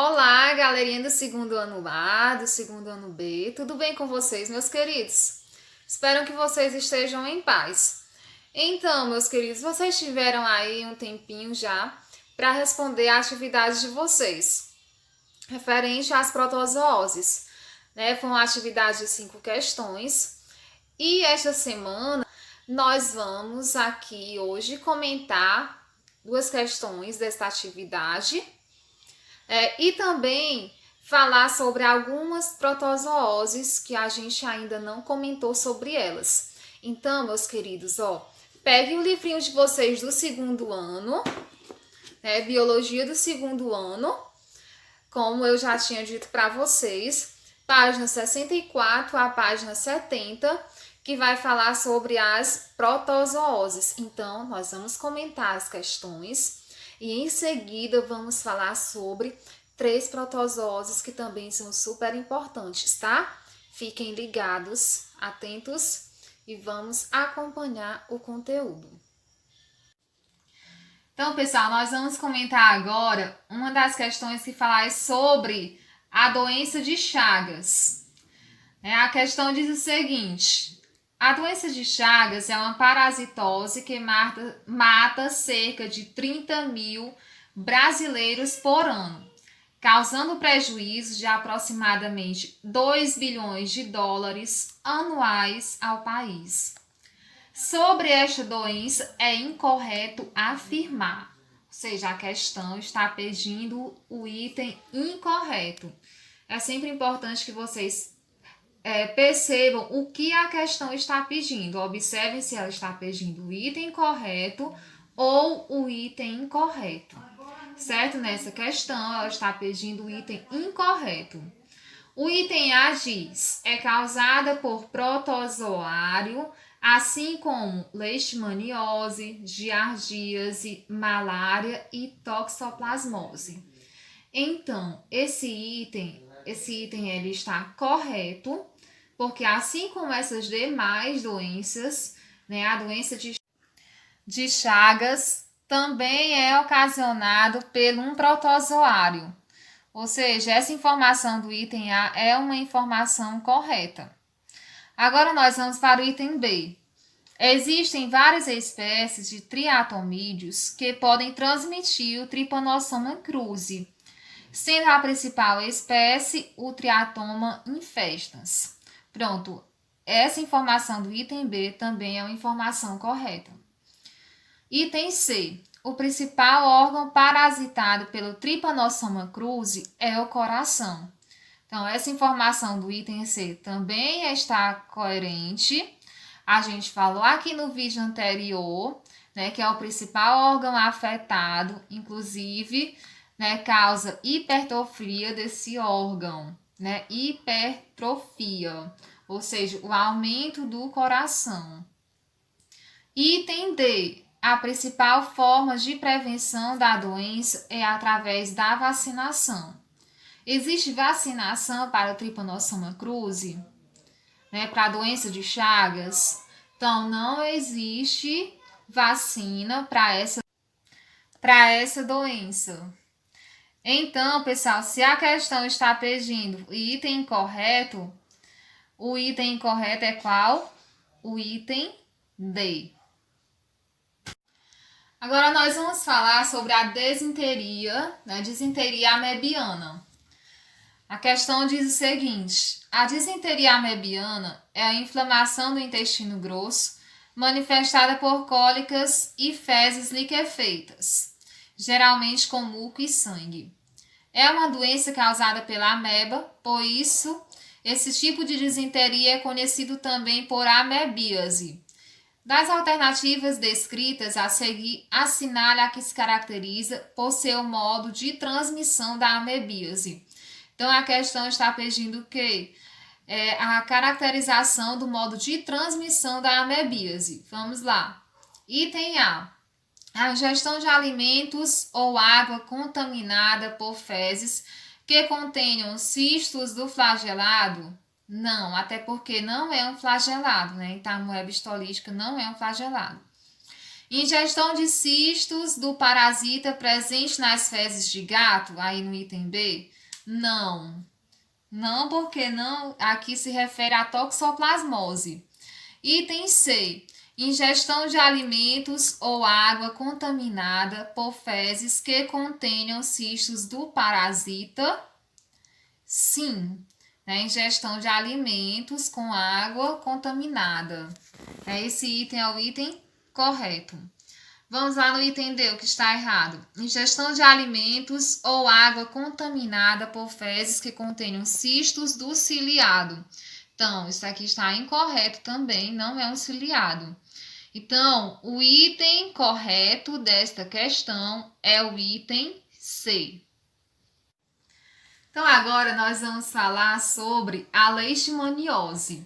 Olá, galerinha do segundo ano A, do segundo ano B, tudo bem com vocês, meus queridos? Espero que vocês estejam em paz. Então, meus queridos, vocês tiveram aí um tempinho já para responder a atividade de vocês, referente às protozooses, né? Foi uma atividade de 5 questões e esta semana nós vamos aqui hoje comentar 2 questões desta atividade e também falar sobre algumas protozooses que a gente ainda não comentou sobre elas. Então, meus queridos, peguem o livrinho de vocês do segundo ano, né, Biologia do segundo ano, como eu já tinha dito para vocês, página 64 à página 70, que vai falar sobre as protozooses. Então, nós vamos comentar as questões e em seguida vamos falar sobre 3 protozooses que também são super importantes, tá? Fiquem ligados, atentos e vamos acompanhar o conteúdo. Então, pessoal, nós vamos comentar agora uma das questões que fala sobre a doença de Chagas. A questão diz o seguinte: a doença de Chagas é uma parasitose que mata cerca de 30 mil brasileiros por ano, causando prejuízos de aproximadamente 2 bilhões de dólares anuais ao país. Sobre esta doença é incorreto afirmar, ou seja, a questão está pedindo o item incorreto. É sempre importante que vocês percebam o que a questão está pedindo. Observem se ela está pedindo o item correto ou o item incorreto. Certo? Nessa questão, ela está pedindo o item incorreto. O item A diz: é causada por protozoário, assim como leishmaniose, giardíase, malária e toxoplasmose. Então, esse item ele está correto, porque assim como essas demais doenças, né, a doença de Chagas também é ocasionado por um protozoário. Ou seja, essa informação do item A é uma informação correta. Agora nós vamos para o item B. Existem várias espécies de triatomídeos que podem transmitir o Trypanosoma cruzi, sendo a principal espécie o Triatoma infestans. Pronto, essa informação do item B também é uma informação correta. Item C. O principal órgão parasitado pelo Trypanosoma cruzi é o coração. Então, essa informação do item C também está coerente. A gente falou aqui no vídeo anterior, né, que é o principal órgão afetado, inclusive, né, causa hipertrofia desse órgão, né, hipertrofia, ou seja, o aumento do coração. Item D. A principal forma de prevenção da doença é através da vacinação. Existe vacinação para o Trypanosoma cruzi, né, para a doença de Chagas? Então, não existe vacina para essa doença. Então, pessoal, se a questão está pedindo o item incorreto, o item incorreto é qual? O item D. Agora nós vamos falar sobre a desinteria, né, desinteria amebiana. A questão diz o seguinte: a disenteria amebiana é a inflamação do intestino grosso manifestada por cólicas e fezes liquefeitas, geralmente com muco e sangue. É uma doença causada pela ameba, por isso, esse tipo de disenteria é conhecido também por amebíase. Das alternativas descritas a seguir, assinale a que se caracteriza por seu modo de transmissão da amebíase. Então, a questão está pedindo o quê? A caracterização do modo de transmissão da amebíase. Vamos lá. Item A. A ingestão de alimentos ou água contaminada por fezes que contenham cistos do flagelado? Não, até porque não é um flagelado, né? Então, a moeba histolítica não é um flagelado. Ingestão de cistos do parasita presente nas fezes de gato, aí no item B? Não. Não, porque não, aqui se refere à toxoplasmose. Item C. Ingestão de alimentos ou água contaminada por fezes que contenham cistos do parasita? Sim. Ingestão de alimentos com água contaminada. Esse item é o item correto. Vamos lá no item D, o que está errado. Ingestão de alimentos ou água contaminada por fezes que contenham cistos do ciliado. Então, isso aqui está incorreto também, não é um ciliado. Então, o item correto desta questão é o item C. Então, agora nós vamos falar sobre a leishmaniose.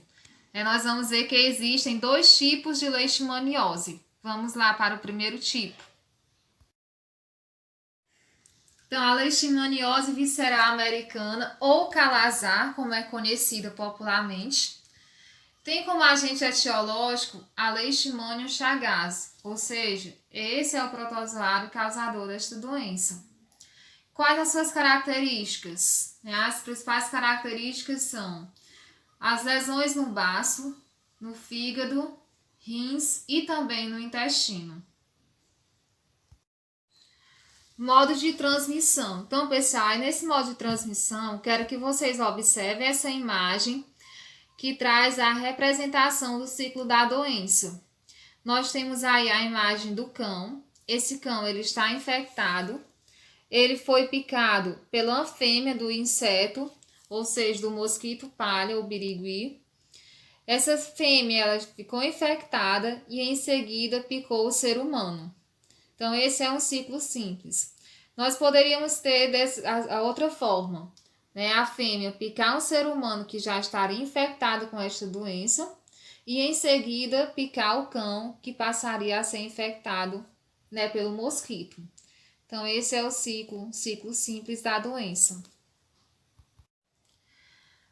Nós vamos ver que existem 2 tipos de leishmaniose. Vamos lá para o primeiro tipo. Então, a leishmaniose visceral americana, ou calazar, como é conhecida popularmente, tem como agente etiológico a Leishmanium chagas, ou seja, esse é o protozoário causador desta doença. Quais as suas características? As principais características são as lesões no baço, no fígado, rins e também no intestino. Modo de transmissão. Então, pessoal, nesse modo de transmissão, quero que vocês observem essa imagem que traz a representação do ciclo da doença. Nós temos aí a imagem do cão. Esse cão ele está infectado. Ele foi picado pela fêmea do inseto, ou seja, do mosquito palha ou birigui. Essa fêmea ela ficou infectada e em seguida picou o ser humano. Então, esse é um ciclo simples. Nós poderíamos ter a outra forma, a fêmea picar um ser humano que já estaria infectado com esta doença e em seguida picar o cão que passaria a ser infectado, pelo mosquito. Então, esse é o ciclo simples da doença.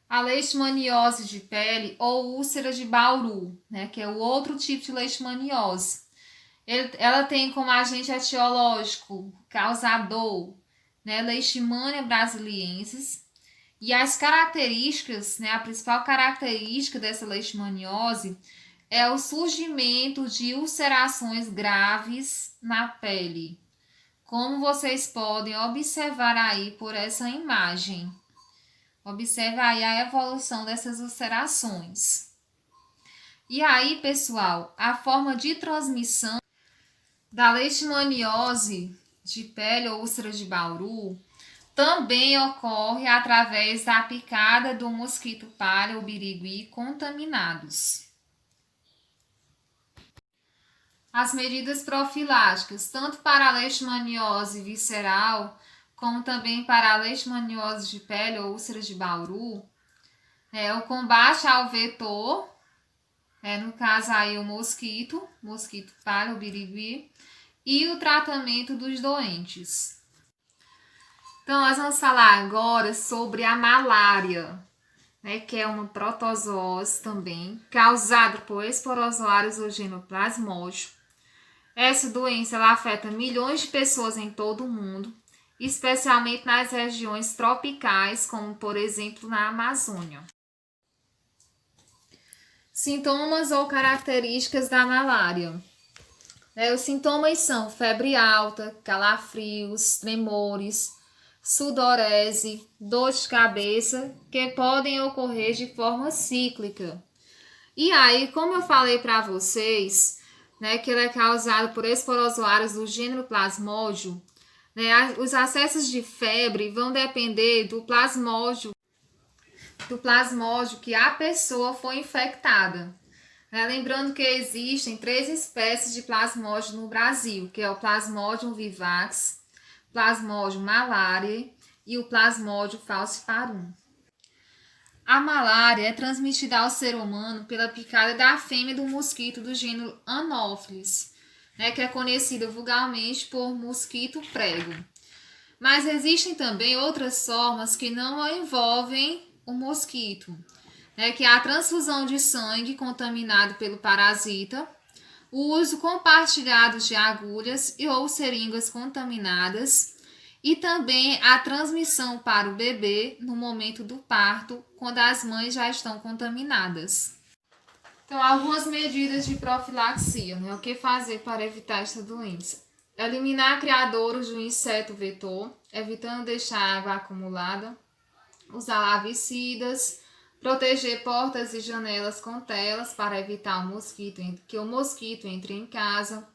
A leishmaniose de pele ou úlcera de Bauru, que é o outro tipo de leishmaniose. Ela tem como agente etiológico, causador, Leishmania brasiliensis. E as características, a principal característica dessa leishmaniose é o surgimento de ulcerações graves na pele, como vocês podem observar aí por essa imagem. Observa aí a evolução dessas ulcerações. E aí, pessoal, a forma de transmissão da leishmaniose de pele ou úlcera de Bauru também ocorre através da picada do mosquito palha ou birigui contaminados. As medidas profiláticas, tanto para a leishmaniose visceral, como também para a leishmaniose de pele ou úlcera de Bauru, o combate ao vetor, no caso aí o mosquito palha ou birigui, e o tratamento dos doentes. Então, nós vamos falar agora sobre a malária, que é uma protozoose também, causada por esporozoários ou genoplasmódio. Essa doença ela afeta milhões de pessoas em todo o mundo, especialmente nas regiões tropicais, como por exemplo na Amazônia. Sintomas ou características da malária. Os sintomas são febre alta, calafrios, tremores, sudorese, dor de cabeça, que podem ocorrer de forma cíclica. E aí, como eu falei para vocês, que ele é causado por esporozoários do gênero Plasmodium, os acessos de febre vão depender do plasmódio que a pessoa foi infectada. Lembrando que existem 3 espécies de plasmódio no Brasil, que é o Plasmodium vivax, Plasmodium malariae e o Plasmodium falciparum. A malária é transmitida ao ser humano pela picada da fêmea do mosquito do gênero Anopheles, que é conhecida vulgarmente por mosquito prego. Mas existem também outras formas que não envolvem o mosquito, que é a transfusão de sangue contaminado pelo parasita, o uso compartilhado de agulhas e ou seringas contaminadas e também a transmissão para o bebê no momento do parto, quando as mães já estão contaminadas. Então, algumas medidas de profilaxia, né? O que fazer para evitar esta doença? Eliminar criadouros do inseto vetor, evitando deixar água acumulada, usar larvicidas, proteger portas e janelas com telas para evitar que o mosquito entre em casa,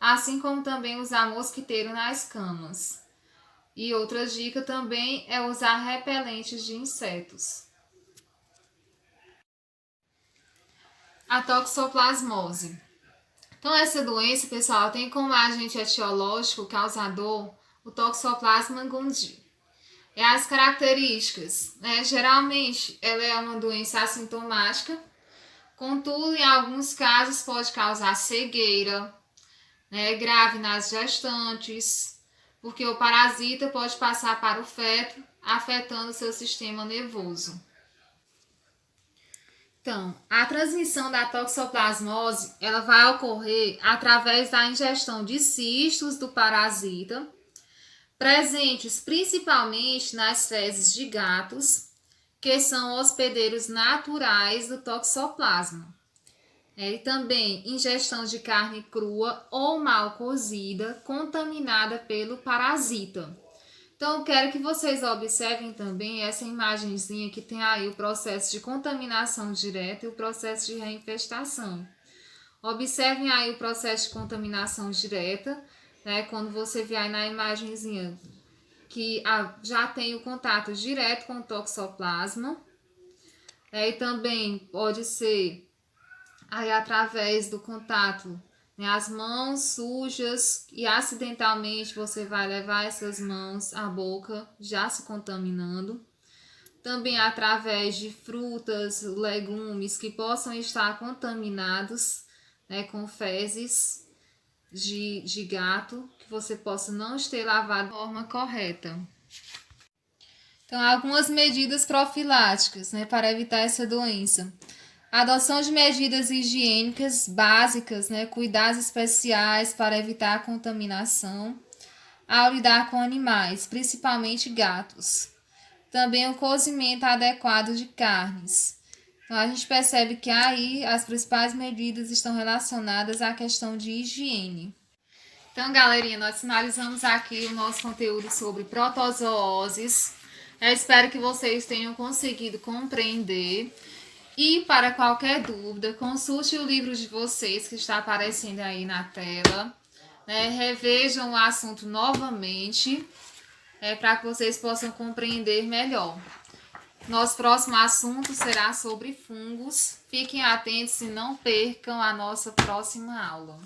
assim como também usar mosquiteiro nas camas. E outra dica também é usar repelentes de insetos. A toxoplasmose. Então, essa doença, pessoal, tem como agente etiológico causador o Toxoplasma gondii. E as características, né? Geralmente, ela é uma doença assintomática, contudo, em alguns casos pode causar cegueira, né? Grave nas gestantes, porque o parasita pode passar para o feto, afetando seu sistema nervoso. Então, a transmissão da toxoplasmose, ela vai ocorrer através da ingestão de cistos do parasita, presentes principalmente nas fezes de gatos, que são hospedeiros naturais do toxoplasma. E também ingestão de carne crua ou mal cozida, contaminada pelo parasita. Então, eu quero que vocês observem também essa imagenzinha que tem aí o processo de contaminação direta e o processo de reinfestação. Observem aí o processo de contaminação direta, né? Quando você vê aí na imagenzinha que já tem o contato direto com o toxoplasma. E também pode ser aí através do contato, né, as mãos sujas e acidentalmente você vai levar essas mãos à boca já se contaminando. Também através de frutas, legumes que possam estar contaminados, né, com fezes de gato, que você possa não ter lavado de forma correta. Então, algumas medidas profiláticas, né, para evitar essa doença. Adoção de medidas higiênicas básicas, né, cuidados especiais para evitar a contaminação ao lidar com animais, principalmente gatos. Também o cozimento adequado de carnes. Então, a gente percebe que aí as principais medidas estão relacionadas à questão de higiene. Então, galerinha, nós finalizamos aqui o nosso conteúdo sobre protozooses. Eu espero que vocês tenham conseguido compreender. E para qualquer dúvida, consulte o livro de vocês que está aparecendo aí na tela. Né? Revejam o assunto novamente, para que vocês possam compreender melhor. Nosso próximo assunto será sobre fungos. Fiquem atentos e não percam a nossa próxima aula.